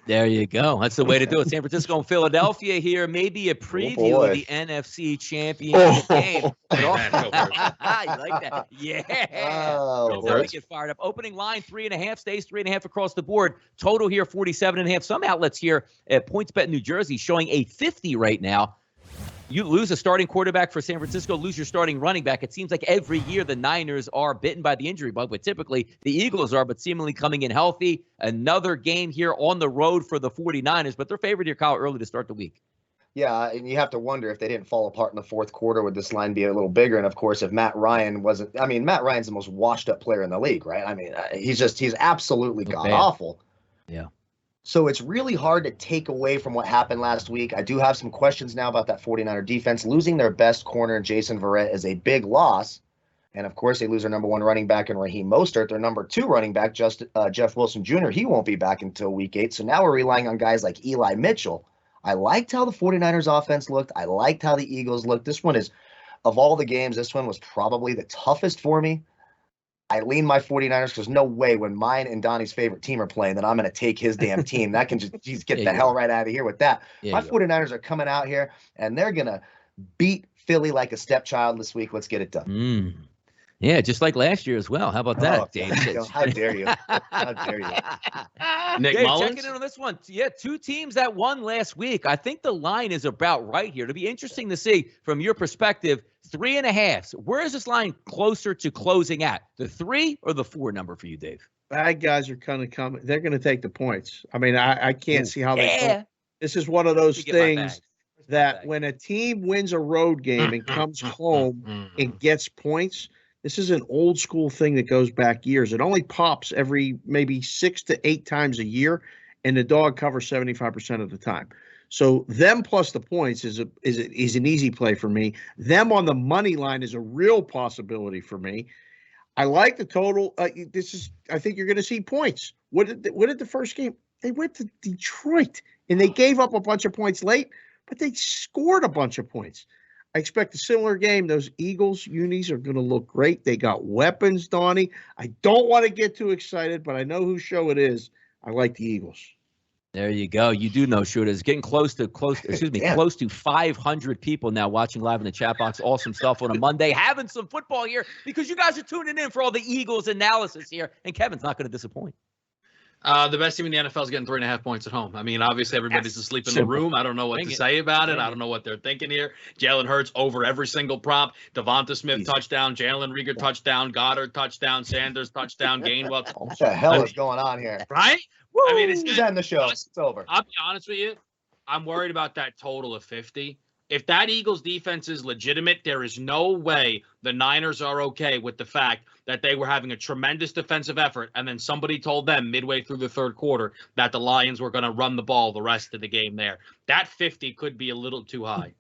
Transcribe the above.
There you go. That's the way to do it. San Francisco and Philadelphia here. Maybe a preview of the NFC Championship game. I like that. Yeah. Oh, Let's get fired up. Opening line, 3.5. Stays 3.5 across the board. Total here, 47.5. Some outlets here at PointsBet New Jersey showing a 50 right now. You lose a starting quarterback for San Francisco, lose your starting running back. It seems like every year the Niners are bitten by the injury bug, but typically the Eagles are, but seemingly coming in healthy. Another game here on the road for the 49ers, but they're favored here, Kyle, early to start the week. Yeah, and you have to wonder if they didn't fall apart in the fourth quarter, would this line be a little bigger? And, of course, if Matt Ryan wasn't – I mean, Matt Ryan's the most washed-up player in the league, right? I mean, he's absolutely god-awful. Yeah. So it's really hard to take away from what happened last week. I do have some questions now about that 49er defense. Losing their best corner, Jason Verrett, is a big loss. And, of course, they lose their number one running back in Raheem Mostert. Their number two running back, Jeff Wilson Jr., he won't be back until week 8. So now we're relying on guys like Eli Mitchell. I liked how the 49ers offense looked. I liked how the Eagles looked. This one is, of all the games, this one was probably the toughest for me. I lean my 49ers because no way when mine and Donnie's favorite team are playing that I'm going to take his damn team. That can just get the hell right out of here with that. My 49ers are coming out here, and they're going to beat Philly like a stepchild this week. Let's get it done. Yeah, just like last year as well. How about that, Dave? How dare you? How dare you? Nick Dave, Mullins? checking in on this one. Yeah, 2 teams that won last week. I think the line is about right here. It'll be interesting to see from your perspective, 3.5. Where is this line closer to closing at? The 3 or the 4 number for you, Dave? Bad guys are kind of coming. They're going to take the points. I mean, I can't see how they – This is one of those things that when a team wins a road game and comes home and gets points – this is an old school thing that goes back years. It only pops every maybe 6 to 8 times a year, and the dog covers 75% of the time. So them plus the points is an easy play for me. Them on the money line is a real possibility for me. I like the total. I think you're going to see points. What did the first game? They went to Detroit and they gave up a bunch of points late, but they scored a bunch of points. I expect a similar game. Those Eagles unis are going to look great. They got weapons, Donnie. I don't want to get too excited, but I know whose show it is. I like the Eagles. There you go. You do know who it is. Getting close to 500 people now watching live in the chat box. Awesome stuff on a Monday. Having some football here because you guys are tuning in for all the Eagles analysis here, and Kevin's not going to disappoint. The best team in the NFL is getting 3.5 points at home. I mean, obviously everybody's asleep in the room. I don't know what to say about it. I don't know what they're thinking here. Jalen Hurts over every single prop. Devonta Smith touchdown, Jalen Reagor touchdown, Goddard touchdown, Sanders touchdown, Gainwell. What the hell is going on here? Right? Woo! I mean, it's end the show. It's over. I'll be honest with you. I'm worried about that total of 50. If that Eagles defense is legitimate, there is no way the Niners are okay with the fact that they were having a tremendous defensive effort, and then somebody told them midway through the third quarter that the Lions were going to run the ball the rest of the game there. That 50 could be a little too high.